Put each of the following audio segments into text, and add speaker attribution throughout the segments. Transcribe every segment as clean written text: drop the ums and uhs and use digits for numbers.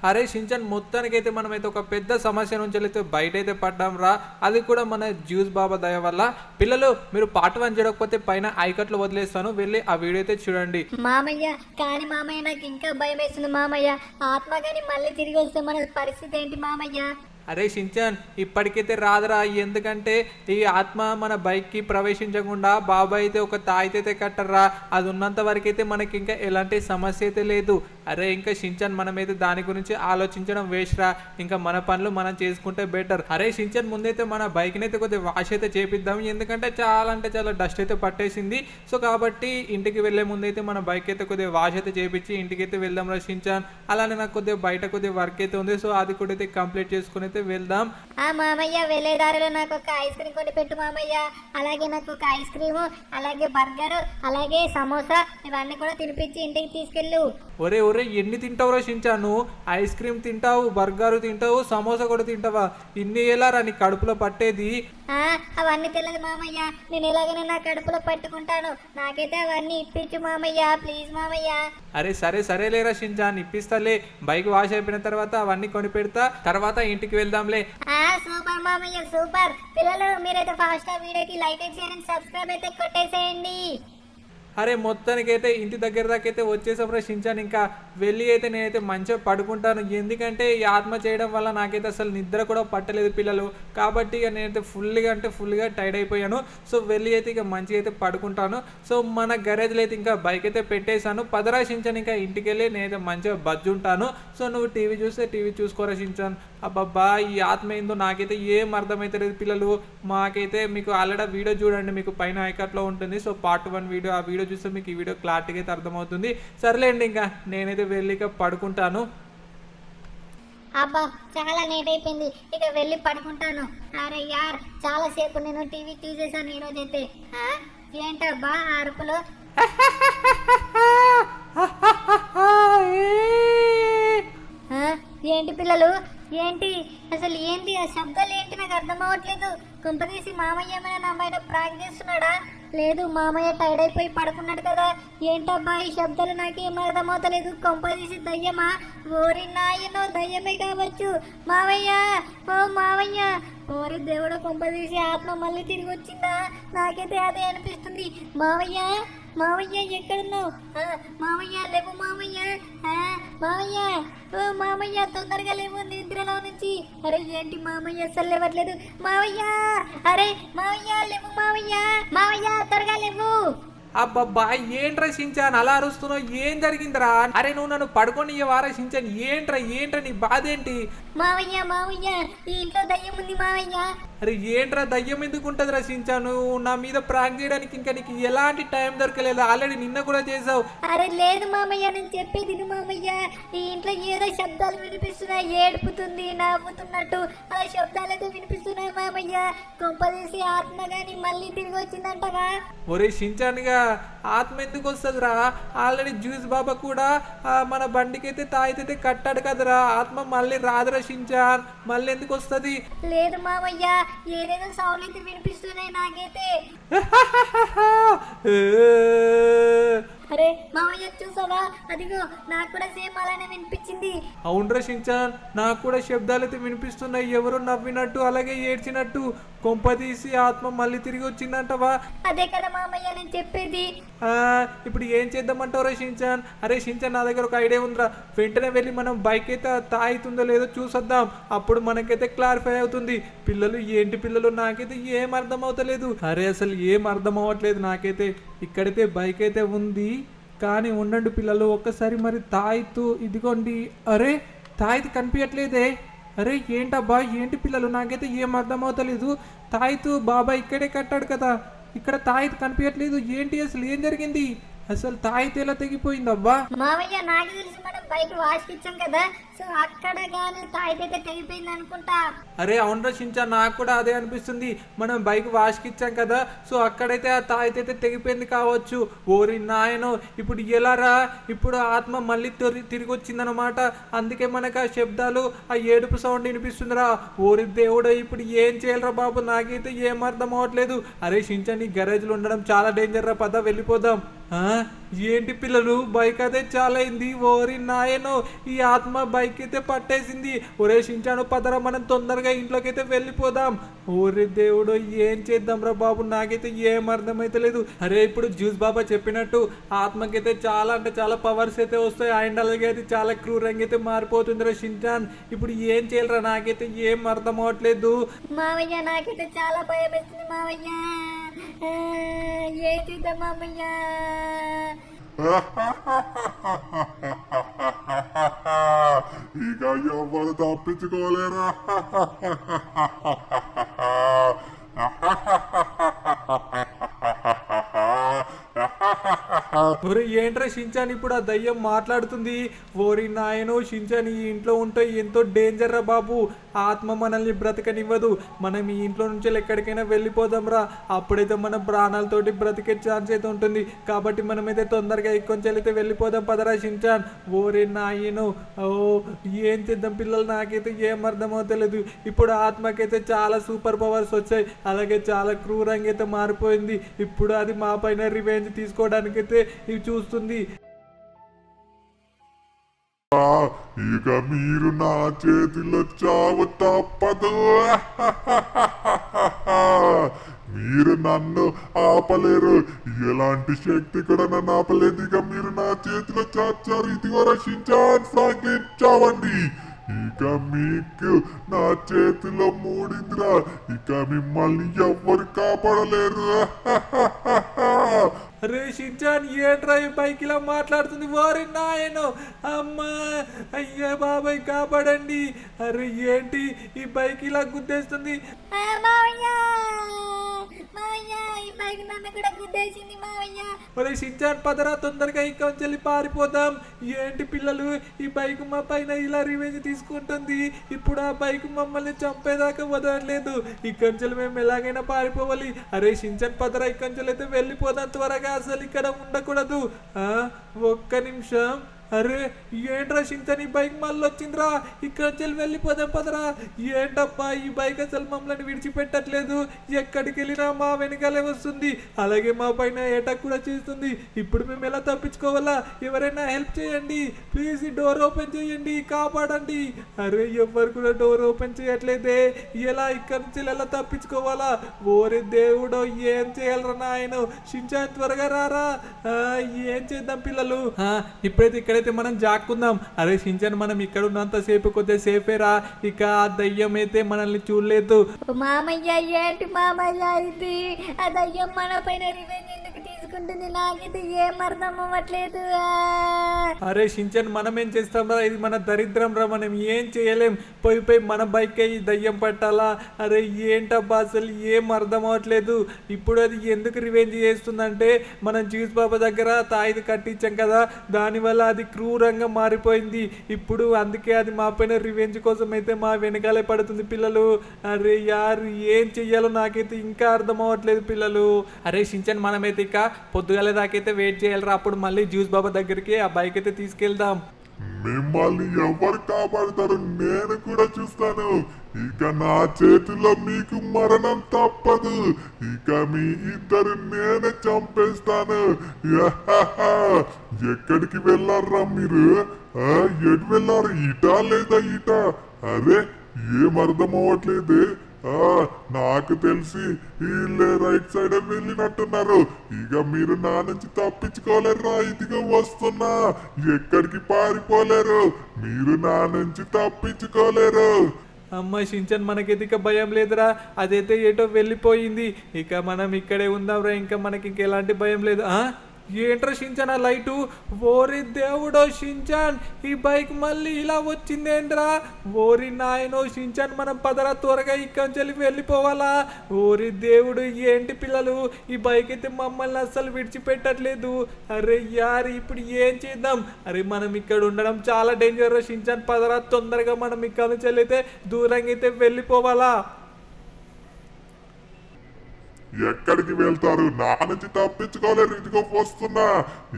Speaker 1: అరే షించాన్, మొత్తానికైతే మనమైతే ఒక పెద్ద సమస్య నుంచి అయితే బయట అయితే పడ్డాం రా. అది కూడా మన జ్యూస్ బాబా దయ వల్ల. పిల్లలు, మీరు పార్ట్ 1 చూడకపోతే పైన ఐకట్లు వదిలేస్తాను, వెళ్ళి ఆ వీడియో అయితే చూడండి.
Speaker 2: మామయ్య కానీ మామయ్య నాకు ఇంకా భయం వేస్తుంది మామయ్య. ఆత్మ కానీ మళ్ళీ తిరిగి వస్తే మన పరిస్థితి ఏంటి మామయ్య?
Speaker 1: అరే షించాన్, ఇప్పటికైతే రాదురా. ఎందుకంటే ఈ ఆత్మ మన బైక్కి ప్రవేశించకుండా బాబాయ్ అయితే ఒక తాయితే కట్టర్రా. అది ఉన్నంత వరకు అయితే మనకి ఇంకా ఎలాంటి సమస్య అయితే లేదు. అరే ఇంకా షించాన్, మనమైతే దాని గురించి ఆలోచించడం వేస్ట్ రా. ఇంకా మన పనులు మనం చేసుకుంటే బెటర్. అరే షించాన్, ముందైతే మన బైక్ని అయితే కొద్దిగా వాష్ అయితే చేపిద్దాం. ఎందుకంటే చాలా డస్ట్ అయితే పట్టేసింది. సో కాబట్టి ఇంటికి వెళ్లే ముందైతే మన బైక్ అయితే కొద్దిగా వాష్ అయితే చేపించి ఇంటికి అయితే వెళ్దాం రా షించాన్. అలానే నాకు కొద్దిగా బయట కొద్దిగా వర్క్ అయితే ఉంది. సో అది కూడా అయితే కంప్లీట్ చేసుకుని అయితే వెళ్దాం.
Speaker 2: మామయ్య వెళ్ళే దారిలో నాకు ఒక ఐస్ క్రీమ్ కొని పెట్టు మామయ్య. అలాగే నాకు ఒక ఐస్ క్రీమ్, అలాగే బర్గర్, అలాగే సమోసా ఇవన్నీ కూడా తినిపించి ఇంటికి తీసుకెళ్ళు.
Speaker 1: ఒరే ఎన్ని తింటావురా షించాను? ఐస్ క్రీమ్ తింటావు, బర్గర్ తింటావు, సమోసా కూడా తింటావా? ఇన్ని ఎలా రా నీ కడుపులో పట్టేది?
Speaker 2: అవన్నీ తెలియదు మామయ్య. నేను ఎలాగైనా నా కడుపులో పట్టుకుంటాను. నాకైతే అవన్నీ ఇప్పించు మామయ్య, ప్లీజ్ మామయ్య.
Speaker 1: అరే సరేలేరా షించాన్, ఇప్పిస్తాలే. బైక్ వాష్ అయిపోయిన తర్వాత అవన్నీ కొని పెడతా, తర్వాత ఇంటికి వెళ్దాంలే.
Speaker 2: సూపర్ మామయ్య సూపర్. పిల్లలు మీరైతే ఫాస్ట్ వీడియోకి లైక్ అయితే చేయండి, సబ్స్క్రైబ్ అయితే కొట్టేసేయండి.
Speaker 1: అరే మొత్తానికైతే ఇంటి దగ్గర దాకా అయితే వచ్చేసాం రా షించాన్. ఇంకా వెళ్ళి అయితే నేనైతే మంచిగా పడుకుంటాను. ఎందుకంటే ఈ ఆత్మ చేయడం వల్ల నాకైతే అసలు నిద్ర కూడా పట్టలేదు పిల్లలు. కాబట్టి ఇక నేనైతే ఫుల్గా టైర్డ్ అయిపోయాను. సో వెళ్ళి అయితే ఇక మంచిగా అయితే పడుకుంటాను. సో మన గరేజ్లో అయితే ఇంకా బైక్ అయితే పెట్టేశాను. పదరా షించాన్, ఇంకా ఇంటికి వెళ్ళి నేనైతే మంచిగా బజ్జుంటాను. సో నువ్వు టీవీ చూస్తే టీవీ చూసుకోరా షించాన్. అబ్బబ్బా, ఈ ఆత్మ ఏందో నాకైతే ఏం అర్థమవుతలేదు పిల్లలు. మాకైతే మీకు ఆల్రెడీ వీడియో చూడండి, మీకు పైన ఐకాట్లో ఉంటుంది. సో పార్ట్ 1 వీడియో, ఆ వీడియో చూస్తే మీకు ఈ వీడియో క్లారిటీగా అయితే అర్థమవుతుంది. సర్లేండి, ఇంకా నేనైతే వెళ్ళి ఇక పడుకుంటాను.
Speaker 2: అబ్బా చాలా లేట్ అయిపోయింది, ఇక వెళ్ళి పడుకుంటాను. అరే యార్, చాలా సేపు నేను టీవీ చూసేసాను ఈరోజైతే. ఏంటబ్బా అరుపులు? ఏంటి పిల్లలు, ఏంటి అసలు ఏంటి ఆ శబ్దాలు? ఏంటి నాకు అర్థం అవ్వట్లేదు. కుంపదీసి మామయ్య ఏమైనా నా బయట ప్రాంక్ చేస్తున్నాడా? లేదు, మామయ్య టైర్డ్ అయిపోయి పడుకున్నాడు కదా. ఏంటబ్బా ఈ శబ్దాలు? నాకేం అర్థమవుతలేదు. కొంపదీసి దయ్యమా? ఓరి నాయనో, దయ్యమే కావచ్చు. మావయ్య, ఓ మావయ్య, ఓరి దేవుడు, కొంపదీసి ఆత్మ మళ్ళీ తిరిగి వచ్చిందా? నాకైతే అదే అనిపిస్తుంది. మావయ్య ఎక్కడున్నావు? మావయ్య లేవు మావయ్య. మావయ్య, ఓ మామయ్య, తొందరగా లేవు నిద్రలో నుంచి. అరే ఏంటి మామయ్య అసలు లేవట్లేదు? మావయ్య, అరే మావయ్య లేవు మావయ్య త్వరగా లేవు.
Speaker 1: అబ్బబ్బా, ఏంట్రా షించాన్ అలా అరుస్తున్నావు? ఏం జరిగిందిరా? అరే నువ్వు నన్ను పడుకొని వారా షించాన్. ఏంట్రా నీ బాధ ఏంటి?
Speaker 2: మావయ్య ఈ ఇంట్లో దయ్యం ఉంది మావయ్య.
Speaker 1: అరే ఏంట్రా, దయ్యం ఎందుకు ఉంటుంది రా షించాను? నా మీద ప్రాంక్ చేయడానికి ఇంకా నీకు ఎలాంటి టైం దొరకలేదు. ఆల్రెడీ నిన్న కూడా చేసావు.
Speaker 2: అరే లేదు మామయ్య, నేను చెప్పేది మామయ్య. ఈ ఇంట్లో ఏదో శబ్దాలు వినిపిస్తున్నాయి, ఏడుపుతుంది, నవ్వుతున్నట్టు అలా శబ్దాలు అయితే వినిపిస్తున్నాయి మామయ్య. కొంపదీసి ఆత్మ గాని మళ్ళీ తిరిగి వచ్చిందంటగా.
Speaker 1: ఒరే షించాన్గా, ఆత్మ ఎందుకు వస్తుందిరా? ఆల్రెడీ జ్యూస్ బాబా కూడా మన బండికి అయితే తాయితే కట్టాడు కదరా. ఆత్మ మళ్ళీ రాదురా షించాన్, మళ్ళీ ఎందుకు వస్తుంది?
Speaker 2: లేదు మామయ్య, ఏదేదో సౌండ్ అయితే వినిపిస్తున్నాయి నాకైతే. అరే మామయ్య చూసావా? అదిగో నాకు కూడా సేమ్ అలానే వినిపించింది.
Speaker 1: అవునరా షించాన్, నాకు కూడా శబ్దాలు అయితే వినిపిస్తున్నాయి. ఎవరు నవ్వినట్టు, అలాగే ఏడ్చినట్టు. కొంపదీసి ఆత్మ మళ్ళీ తిరిగి వచ్చిందంటవా?
Speaker 2: అదే కదా మామయ్య నేను చెప్పేది.
Speaker 1: ఇప్పుడు ఏం చేద్దామంటావురా షించాన్? అరే షించాన్, నా దగ్గర ఒక ఐడియా ఉందిరా. వెంటనే వెళ్ళి మనం బైక్ అయితే తాగుతుందో లేదో చూసొద్దాం. అప్పుడు మనకైతే క్లారిఫై అవుతుంది. పిల్లలు, ఏంటి పిల్లలు, నాకైతే ఏం అర్థం అవుతలేదు. అరే అసలు ఏం అర్థం అవ్వట్లేదు నాకైతే. ఇక్కడైతే బైక్ అయితే ఉంది, కానీ ఉండండి పిల్లలు, ఒక్కసారి మరి తాయితూ ఇదిగోండి. అరే తాయితు కనిపించట్లేదే. అరే ఏంటబ్బా, ఏంటి పిల్లలు, నాకైతే ఏం అర్థం అవుతలేదు. తాయితూ బాబా ఇక్కడే కట్టాడు కదా, ఇక్కడ తాయితు కనిపించట్లేదు. ఏంటి అసలు ఏం జరిగింది? అసలు తాయితు ఎలా తెగిపోయిందబ్బా?
Speaker 2: మావయ్య నాకు తెలిసి మనం బైక్ వాష్ ఇచ్చాం కదా, సో అక్కడ కానీ తాయితు అయితే తెగిపోయింది అనుకుంటా.
Speaker 1: అరే అవునరా షించాన్, నాకు కూడా అదే అనిపిస్తుంది. మనం బైక్ వాష్కి ఇచ్చాం కదా, సో అక్కడైతే ఆ తాయితు అయితే తెగిపోయింది కావచ్చు. ఓరి నాయనో, ఇప్పుడు ఎలారా? ఇప్పుడు ఆత్మ మళ్ళీ తిరిగి వచ్చిందనమాట. అందుకే మనకు ఆ శబ్దాలు, ఆ ఏడుపు సౌండ్ వినిపిస్తుందిరా. ఓరి దేవుడు, ఇప్పుడు ఏం చేయాలరా బాబు? నాకైతే ఏం అర్థం అవ్వట్లేదు. అరే షించాన్, ఈ గరేజ్లో ఉండడం చాలా డేంజర్ రా. పద వెళ్ళిపోదాం. ఆ, ఏంటి పిల్లలు బైక్ అదే చాలా అయింది ఓరి నాయనో ఈ ఆత్మ బైక్ అయితే పట్టేసింది ఒరే షించాను పదరా మనం తొందరగా ఇంట్లోకి అయితే వెళ్ళిపోదాం ఓరి దేవుడు ఏం చేద్దాం రా బాబు నాకైతే ఏం అర్థమైతే లేదు అరే ఇప్పుడు జ్యూస్ బాబా చెప్పినట్టు ఆత్మకైతే చాలా అంటే చాలా పవర్స్ అయితే వస్తాయి అండ్ అలాగే అది చాలా క్రూరంగా అయితే మారిపోతుంది రా షించాన్ ఇప్పుడు ఏం చేయాలరా నాకైతే ఏం అర్థం అవట్లేదు
Speaker 2: మావయ్య నాకైతే చాలా భయం వేస్తుంది మావయ్య ఏం చేద్దాం మామయ్య
Speaker 3: ఇక ఎవరు తప్పించుకోలేరా
Speaker 1: ఒరే ఏంట్రా షించాన్ ఇప్పుడు ఆ దయ్యం మాట్లాడుతుంది ఓరి నాయనో షించాన్ ఈ ఇంట్లో ఉంటే ఎంతో డేంజర్ రా బాబు ఆత్మ మనల్ని బ్రతకనివ్వదు మనం ఈ ఇంట్లో నుంచి ఎక్కడికైనా వెళ్ళిపోదాం రా అప్పుడైతే మన ప్రాణాలతోటి బ్రతికే ఛాన్స్ అయితే ఉంటుంది కాబట్టి మనమైతే తొందరగా ఇక్కొంచెం అయితే వెళ్ళిపోదాం పదరా షించాన్ ఓరి నాయనో ఓ ఏం చేద్దాం పిల్లలు నాకైతే ఏం అర్థమవుతలేదు ఇప్పుడు ఆత్మకైతే చాలా సూపర్ పవర్స్ వచ్చాయి అలాగే చాలా క్రూరంగా అయితే మారిపోయింది ఇప్పుడు అది మా పైన రివెంజ్ తీసుకోవడానికైతే ఇవి చూస్తుంది
Speaker 3: ఇక మీరు నా చేతిలో చావు తప్పదు మీరు నన్ను ఆపలేరు ఎలాంటి శక్తి కూడా నన్ను ఆపలేదు ఇక మీరు నా చేతిలో చాచారు ఇదిగో రక్షించాను సాగించావండి ఇక మీకు నా చేతిలో మూడిందిరా ఇక మిమ్మల్ని ఎవ్వరు కాపాడలేరు
Speaker 1: అరే షించాన్ ఏంట్రా ఈ బైక్ ఇలా మాట్లాడుతుంది ఓరి నాయనో అమ్మా అయ్యా బాబాయ్ కాపాడండి అరే ఏంటి ఈ బైక్ ఇలా గుద్దేస్తుంది
Speaker 2: మావయ్య మావయ్య ఈ బైక్ నన్ను కూడా గుద్దేసింది మావయ్య
Speaker 1: ఒరే షించాన్ పదరా తొందరగా ఇంకొంచెల్లి పారిపోదాం ఏంటి పిల్లలు ఈ బైక్ మా పైన ఇలా రివెంజ్ తీసుకుంటుంది ఇప్పుడు ఆ బైక్ మమ్మల్ని చంపేదాకా వదలలేదు ఇక్కొంచెలు మేము ఎలాగైనా పారిపోవాలి అరే షించాన్ పదరా ఇక్కొంచెలు అయితే వెళ్ళిపోదాం త్వరగా అసలు ఇక్కడ ఉండకూడదు ఒక్క నిమిషం అరే ఏంట్రా షించాన్ ఈ బైక్ మళ్ళీ వచ్చిందిరా ఇక్కడ నుంచి వెళ్ళిపోదాం పదరా ఏంటబ్బా ఈ బైక్ అసలు మమ్మల్ని విడిచిపెట్టట్లేదు ఎక్కడికి వెళ్ళినా మా వెనకాలే వస్తుంది అలాగే మా పైన అటాక్ కూడా చేస్తుంది ఇప్పుడు మేము ఎలా తప్పించుకోవాలా ఎవరైనా హెల్ప్ చేయండి ప్లీజ్ ఈ డోర్ ఓపెన్ చేయండి కాపాడండి అరే ఎవరు కూడా డోర్ ఓపెన్ చేయట్లేదే ఎలా ఇక్కడ నుంచి ఎలా తప్పించుకోవాలా ఓరే దేవుడో ఏం చేయాలరా నాయన షించాన్ త్వరగా రారా ఏం చేద్దాం పిల్లలు ఇప్పుడైతే ఇక్కడ మనం జాక్కుందాం అరే షించాన్ మనం ఇక్కడ ఉన్నంత సేపు కొద్దిగా సేఫేరా ఇక ఆ దయ్యం అయితే మనల్ని చూడలేదు
Speaker 2: మామయ్య ఏంటి మామయ్య ఇది ఆ దయ్యం మన పైన రివెంజ్ ఎందుకు తీసుకుంటుంది నాకైతే ఏం అర్థం అవ్వట్లేదు
Speaker 1: అరే షించాన్ మనం ఏం చేస్తాం రా ఇది మన దరిద్రం రా మనం ఏం చేయలేం పోయి మన బైక్ ఈ దయ్యం పట్టాలా అరే ఏంటబ్బా అసలు ఏం అర్థం అవ్వట్లేదు ఇప్పుడు అది ఎందుకు రివెంజ్ చేస్తుందంటే మనం జ్యూస్ బాబా దగ్గర తాయిది కట్టించాం కదా దానివల్ల అది క్రూరంగా మారిపోయింది ఇప్పుడు అందుకే అది మా పైన రివెంజ్ కోసం అయితే మా వెనకాలే పడుతుంది పిల్లలు అరే యార్ ఏం చెయ్యాలో నాకైతే ఇంకా అర్థం అవ్వట్లేదు పిల్లలు అరే షించాన్ మనమైతే ఇక పొద్దుగాలే దాకైతే వెయిట్ చేయాలరా అప్పుడు మళ్ళీ జ్యూస్ బాబా దగ్గరికి ఆ బైక్ అయితే తీసుకెళ్దాం
Speaker 3: మిమ్మల్ని ఎవరు కాపాడతారు నేను కూడా చూస్తాను ఇక నా చేతిలో మీకు మరణం తప్పదు ఇక మీ ఇద్దరు నేనే చంపేస్తాను ఎక్కడికి వెళ్ళారా మీరు ఎటు వెళ్ళారు ఇటా లేదా ఇటా అరే ఏం అర్థం అవ్వట్లేదే నాకు తెలిసి వీళ్ళే రైట్ సైడ్ వెళ్ళినట్టున్నారు ఇక మీరు నా నుంచి తప్పించుకోలేరురా ఇదిగా వస్తున్నా ఎక్కడికి పారిపోలేరు మీరు నా నుంచి తప్పించుకోలేరు
Speaker 1: అమ్మ షించాన్ మనకైతే ఇక భయం లేదురా అదైతే ఏటో వెళ్ళిపోయింది ఇక మనం ఇక్కడే ఉందాంరా ఇంకా మనకి ఇంకెలాంటి భయం లేదు ఏంట్రా షించాన్ ఆ లైటు ఓరి దేవుడో షించాన్ ఈ బైక్ మళ్ళీ ఇలా వచ్చిందేంట్రా ఓరి నాయనో షించాన్ మనం పదరా త్వరగా ఇక్కడి వెళ్ళిపోవాలా ఓరి దేవుడు ఏంటి పిల్లలు ఈ బైక్ అయితే మమ్మల్ని అస్సలు విడిచిపెట్టట్లేదు అరే యార్ ఇప్పుడు ఏం చేద్దాం అరే మనం ఇక్కడ ఉండడం చాలా డేంజర్ షించాన్ పదరా తొందరగా మనం ఇక్కడ నుంచి అయితే దూరంగా అయితే వెళ్ళిపోవాలా
Speaker 3: ఎక్కడికి వెళ్తారు నా నుంచి తప్పించుకోలేరు ఇదిగో వస్తున్నా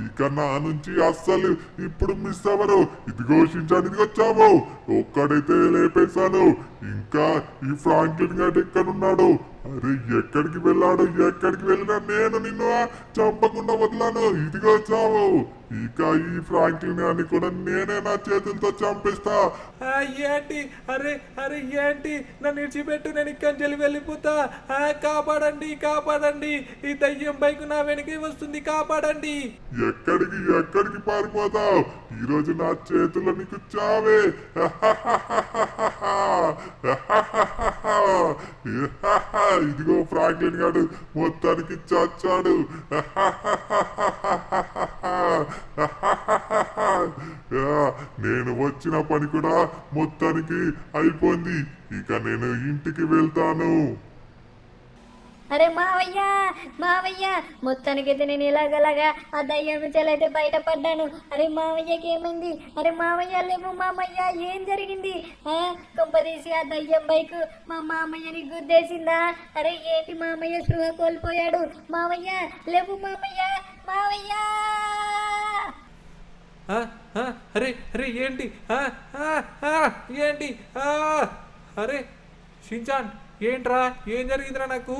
Speaker 3: ఇక నా నుంచి అస్సలు ఇప్పుడు మిస్ అవ్వరు ఇదిగో షించాన్ ఇదిగో వచ్చావు ఒక్కడైతే లేపేశాను ఇంకా ఈ ఫ్రాంక్లిన్ గారు ఎక్కడున్నాడు? అరే ఎక్కడికి వెళ్ళాడు? ఎక్కడికి వెళ్ళినా నేను నిన్ను చంపకుండా వదలను. ఇదిగో చావు. ఇక ఈ ఫ్రాంక్లిన్ గారిని కూడా నేనే నా చేతులతో చంపేస్తా.
Speaker 1: ఏంటి? అరే అరే ఏంటి? నన్ను విడిచిపెట్టు, నేను ఇక్కడి నుంచి వెళ్ళిపోతా. కాపాడండి, కాపాడండి, ఈ దయ్యం బైక్ నా వెనకే వస్తుంది, కాపాడండి.
Speaker 3: ఎక్కడికి ఎక్కడికి పారిపోతావు? ఈరోజు నా చేతుల్లో నీకు చావే. ఇదిగో ఫ్రాంక్లిన్ గాడు మొత్తానికి చచ్చాడు. నేను వచ్చిన పని కూడా మొత్తానికి అయిపోయింది. ఇక నేను ఇంటికి వెళ్తాను.
Speaker 2: అరే మావయ్య, మావయ్య, మొత్తానికైతే నేను ఇలాగలాగా ఆ దయ్యం నుంచి ఎలా అయితే బయటపడ్డాను. అరే మావయ్యకి ఏమైంది? అరే మావయ్య లేవు మామయ్య, ఏం జరిగింది? కొంపదీసి ఆ దయ్యం బైక్ మా మామయ్యని గుద్దేసిందా? అరే ఏంటి మామయ్య స్పృహ కోల్పోయాడు? మావయ్య లేవు మామయ్య, మావయ్య.
Speaker 1: అరే అరే ఏంటి? ఏంటి? అరే షించాన్, ఏంట్రా? ఏం జరిగిందిరా నాకు?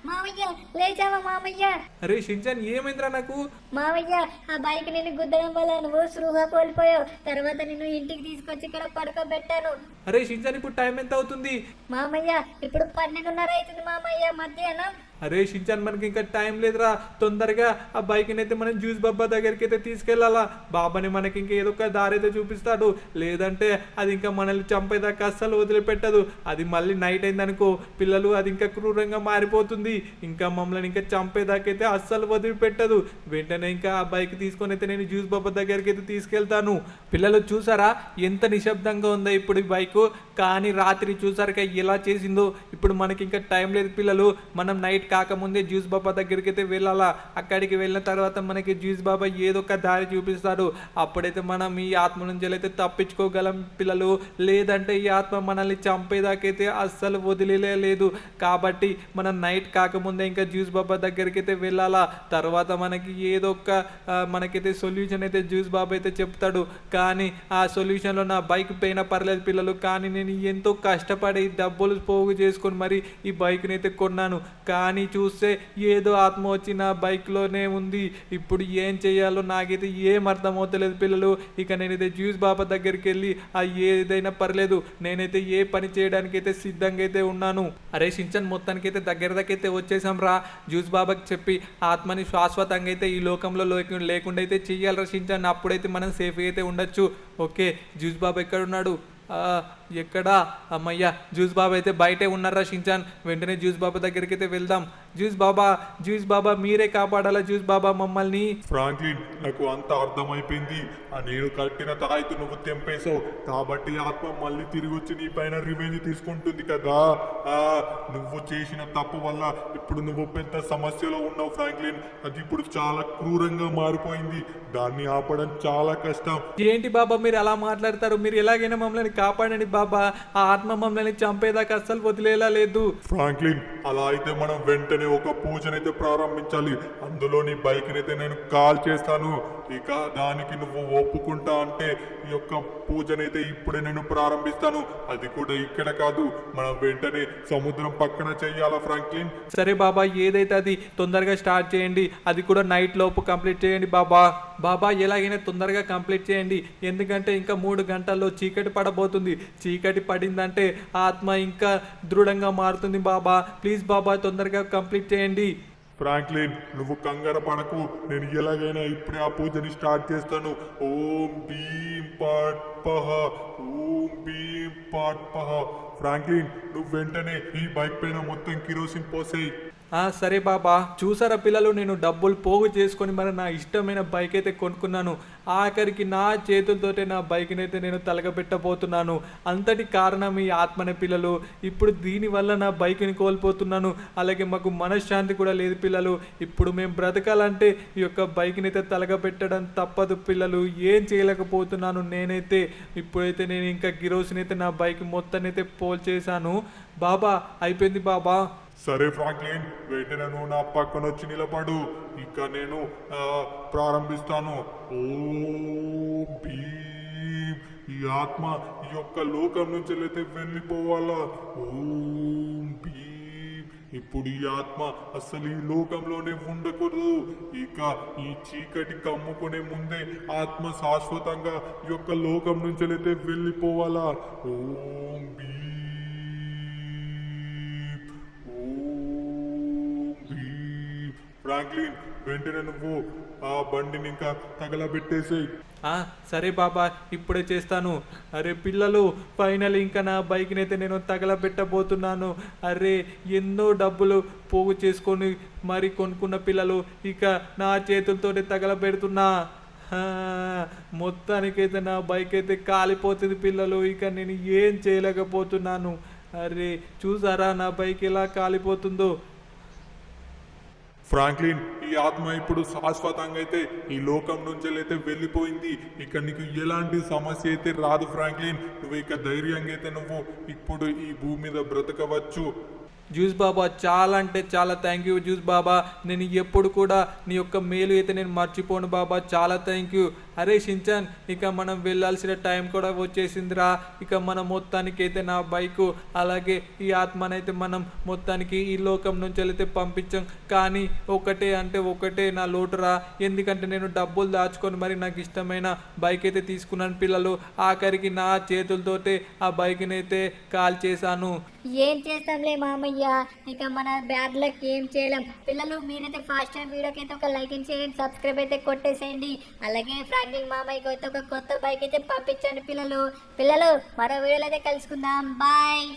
Speaker 2: మావయ్య లేచావా మామయ్య?
Speaker 1: అరే షించాన్, ఏమైందిరా నాకు?
Speaker 2: మావయ్య ఆ బైక్ నేను గుద్దడం వల్ల నువ్వు స్పృహ కోల్పోయావు. తర్వాత నిన్ను ఇంటికి తీసుకొచ్చి ఇక్కడ పడుకోబెట్టాను.
Speaker 1: అరే షించాన్, ఇప్పుడు టైం ఎంత అవుతుంది?
Speaker 2: మామయ్య ఇప్పుడు 12:30 అవుతుంది మామయ్య, మధ్యాహ్నం.
Speaker 1: అరే షించాన్, మనకి ఇంకా టైం లేదురా. తొందరగా ఆ బైక్ని అయితే మనం జ్యూస్ బాబా దగ్గరికి అయితే తీసుకెళ్లాలా. బాబాని మనకి ఇంకా ఏదో ఒక దారి అయితే చూపిస్తాడు. లేదంటే అది ఇంకా మనల్ని చంపేదాకా అస్సలు వదిలిపెట్టదు. అది మళ్ళీ నైట్ అయిందనుకో పిల్లలు, అది ఇంకా క్రూరంగా మారిపోతుంది. ఇంకా మమ్మల్ని ఇంకా చంపేదాకైతే అస్సలు వదిలిపెట్టదు. వెంటనే ఇంకా ఆ బైక్ తీసుకొని అయితే నేను జ్యూస్ బాబా దగ్గరికి అయితే తీసుకెళ్తాను. పిల్లలు చూసారా ఎంత నిశ్శబ్దంగా ఉందో ఇప్పుడు ఈ బైక్? కానీ రాత్రి చూసారుగా ఎలా చేసిందో. ఇప్పుడు మనకి ఇంకా టైం లేదు పిల్లలు. మనం నైట్ కాకముందే జ్యూస్ బాబా దగ్గరికి అయితే వెళ్ళాలా. అక్కడికి వెళ్ళిన తర్వాత మనకి జ్యూస్ బాబా ఏదో ఒక దారి చూపిస్తాడు. అప్పుడైతే మనం ఈ ఆత్మ నుంచి అయితే తప్పించుకోగలం పిల్లలు. లేదంటే ఈ ఆత్మ మనల్ని చంపేదాకైతే అస్సలు వదిలేలేదు. కాబట్టి మనం నైట్ కాకముందే ఇంకా జ్యూస్ బాబా దగ్గరికి అయితే వెళ్ళాలా. తర్వాత మనకి ఏదో ఒక మనకైతే సొల్యూషన్ అయితే జ్యూస్ బాబా అయితే చెప్తాడు. కానీ ఆ సొల్యూషన్లో నా బైక్ పోయినా పర్లేదు పిల్లలు. కానీ నేను ఎంతో కష్టపడి డబ్బులు పోగు చేసుకొని మరి ఈ బైక్ని అయితే కొన్నాను. కానీ చూస్తే ఏదో ఆత్మ వచ్చి నా బైక్లోనే ఉంది. ఇప్పుడు ఏం చేయాలో నాకైతే ఏం అర్థమవుతలేదు పిల్లలు. ఇక నేనైతే జ్యూస్ బాబా దగ్గరికి వెళ్ళి ఏదైనా పర్లేదు, నేనైతే ఏ పని చేయడానికి అయితే సిద్ధంగా అయితే ఉన్నాను. అరే షించాన్, మొత్తానికి అయితే దగ్గరదకైతే వచ్చేసాం రా. జ్యూస్ బాబాకి చెప్పి ఆత్మని శాశ్వతంగా అయితే ఈ లోకంలో లేకుండా అయితే చెయ్యాలరా షించాన్. అప్పుడైతే మనం సేఫ్గా అయితే ఉండొచ్చు. ఓకే, జ్యూస్ బాబా ఎక్కడ ఉన్నాడు? ఎక్కడా? అమ్మయ్య, జ్యూస్ బాబా అయితే బయటే ఉన్నారా షించాన్. వెంటనే జ్యూస్ బాబా దగ్గరికి అయితే వెళ్దాం. జ్యూస్ బాబా, జ్యూస్ బాబా, మీరే కాపాడాలా జ్యూస్ బాబా మమ్మల్ని.
Speaker 3: ఫ్రాంక్లిన్, నాకు అంత అర్థమైపోయింది. నేను కట్టిన తాయితు నువ్వు తెంపేశావు కాబట్టి ఆత్మ మళ్ళీ తిరిగి వచ్చి నీ పైన రివెంజ్ తీసుకుంటుంది కదా. నువ్వు చేసిన తప్పు వల్ల ఇప్పుడు నువ్వు పెద్ద సమస్యలో ఉన్నావు ఫ్రాంక్లిన్. అది ఇప్పుడు చాలా క్రూరంగా మారిపోయింది. దాన్ని ఆపడం చాలా కష్టం.
Speaker 1: ఏంటి బాబా మీరు అలా మాట్లాడతారు? మీరు ఎలాగైనా మమ్మల్ని కాపాడండి బాబా. ఆ ఆత్మ మమ్మల్ని చంపేదాకా అస్సలు వదిలేలా లేదు.
Speaker 3: ఫ్రాంక్లిన్, అలా అయితే మనం వెంటనే ఒక పూజనైతే ప్రారంభించాలి. అందులో నీ బైక్ అయితే నేను కాల్ చేస్తాను. ఇక దానికి నువ్వు ఒప్పుకుంటా అంటే ఈ యొక్క పూజనైతే ఇప్పుడే నేను ప్రారంభిస్తాను. అది కూడా ఇక్కడ కాదు, మనం వెంటనే సముద్రం పక్కన చెయ్యాలా ఫ్రాంక్లిన్.
Speaker 1: సరే బాబా, ఏదైతే అది తొందరగా స్టార్ట్ చేయండి. అది కూడా నైట్ లోపు కంప్లీట్ చేయండి బాబా. బాబా ఎలాగైనా తొందరగా కంప్లీట్ చేయండి. ఎందుకంటే ఇంకా 3 గంటల్లో చీకటి పడబోతుంది. చీకటి పడిందంటే ఆత్మ ఇంకా దృఢంగా మారుతుంది బాబా. ప్లీజ్ బాబా తొందరగా కంప్లీట్ చేయండి.
Speaker 3: ఫ్రాంక్లిన్, నువ్వు కంగారు పడకు. నేను ఎలాగైనా ఇప్పుడే ఆ పూజని స్టార్ట్ చేస్తాను. ఓం భీం పాట్ పహ, ఓం భీం పాట్ పహ. ఫ్రాంక్లిన్, నువ్వు వెంటనే ఈ బైక్ పైన మొత్తం కిరోసిన్ పోసేయి.
Speaker 1: సరే బాబా. చూసారా పిల్లలు, నేను డబ్బులు పోగు చేసుకొని మరి నా ఇష్టమైన బైక్ అయితే కొనుక్కున్నాను. ఆఖరికి నా చేతులతోటే నా బైక్ని అయితే నేను తలగబెట్టబోతున్నాను. అంతటి కారణం ఈ ఆత్మనే పిల్లలు. ఇప్పుడు దీనివల్ల నా బైక్ని కోల్పోతున్నాను. అలాగే మాకు మనశ్శాంతి కూడా లేదు పిల్లలు. ఇప్పుడు మేము బ్రతకాలంటే ఈ యొక్క బైక్ని అయితే తలగబెట్టడం తప్పదు పిల్లలు. ఏం చేయలేకపోతున్నాను నేనైతే. ఇప్పుడైతే నేను ఇంకా కిరోసిన్ అయితే నా బైక్ మొత్తాన్ని అయితే పోల్చేశాను. బాబా అయిపోయింది బాబా.
Speaker 3: సరే ఫ్రాంక్లిన్, వెంటనే నువ్వు నా పక్కన వచ్చి నిలబడు. ఇక నేను ప్రారంభిస్తాను. ఓం భీం ఈ ఆత్మ ఈ యొక్క లోకం నుంచి అయితే వెళ్ళిపోవాలా. ఓం భీం. ఇప్పుడు ఈ ఆత్మ అసలు ఈ లోకంలోనే ఉండకూడదు. ఇక ఈ చీకటి కమ్ముకునే ముందే ఆత్మ శాశ్వతంగా ఈ యొక్క లోకం నుంచి అయితే వెళ్ళిపోవాలా. ఓం భీం. ఓం భీం. ఫ్రాంక్లిన్, వెంటనే నువ్వు ఆ బండిని ఇంకా తగలబెట్టేసేయ్.
Speaker 1: సరే బాబా, ఇప్పుడే చేస్తాను. అరే పిల్లలు, ఫైనల్ ఇంకా నా బైక్ని అయితే నేను తగలబెట్టబోతున్నాను. అరే ఎన్నో డబ్బులు పోగు చేసుకొని మరి కొనుక్కున్న పిల్లలు ఇక నా చేతులతోటి తగలబెడుతున్నా. మొత్తానికైతే నా బైక్ అయితే కాలిపోతుంది పిల్లలు. ఇక నేను ఏం చేయలేకపోతున్నాను. అరే చూసారా నా బైక్ ఎలా కాలిపోతుందో.
Speaker 3: ఫ్రాంక్లిన్, ఈ ఆత్మ ఇప్పుడు శాశ్వతంగా అయితే ఈ లోకం నుంచి అయితే వెళ్ళిపోయింది. ఇక నీకు ఎలాంటి సమస్య అయితే రాదు ఫ్రాంక్లిన్. నువ్వు ఇక ధైర్యంగా అయితే నువ్వు ఇప్పుడు ఈ భూమి మీద బ్రతకవచ్చు.
Speaker 1: జ్యూస్ బాబా, చాలా అంటే చాలా థ్యాంక్ యూ జ్యూస్ బాబా. నేను ఎప్పుడు కూడా నీ యొక్క మేలు అయితే నేను మర్చిపోను బాబా. చాలా థ్యాంక్ యూ. అరే షించాన్, ఇక మనం వెళ్ళాల్సిన టైం కూడా వచ్చేసిందిరా. ఇక మనం మొత్తానికైతే నా బైకు అలాగే ఈ ఆత్మనైతే మనం మొత్తానికి ఈ లోకం నుంచి అయితే పంపించాం. కానీ ఒకటే నా లోటురా. ఎందుకంటే నేను డబ్బులు దాచుకొని మరి నాకు ఇష్టమైన బైక్ అయితే తీసుకున్నాను పిల్లలు. ఆఖరికి నా చేతులతోటే ఆ బైక్ని అయితే కాల్ చేశాను.
Speaker 2: ఏం చేస్తాంలే మామయ్య, ఇక మన బ్యాడ్ లక్ ఏం చేయలేం. పిల్లలు మీరైతే ఫాస్ట్ టైం వీడియోకి అయితే ఒక లైక్ చేయండి, సబ్స్క్రైబ్ అయితే కొట్టేసేయండి. అలాగే ఫ్రాంక్లిన్ మామయ్యకి అయితే ఒక కొత్త బైక్ అయితే పంపించండి పిల్లలు. మరో వీడియోలో అయితే కలుసుకుందాం. బాయ్.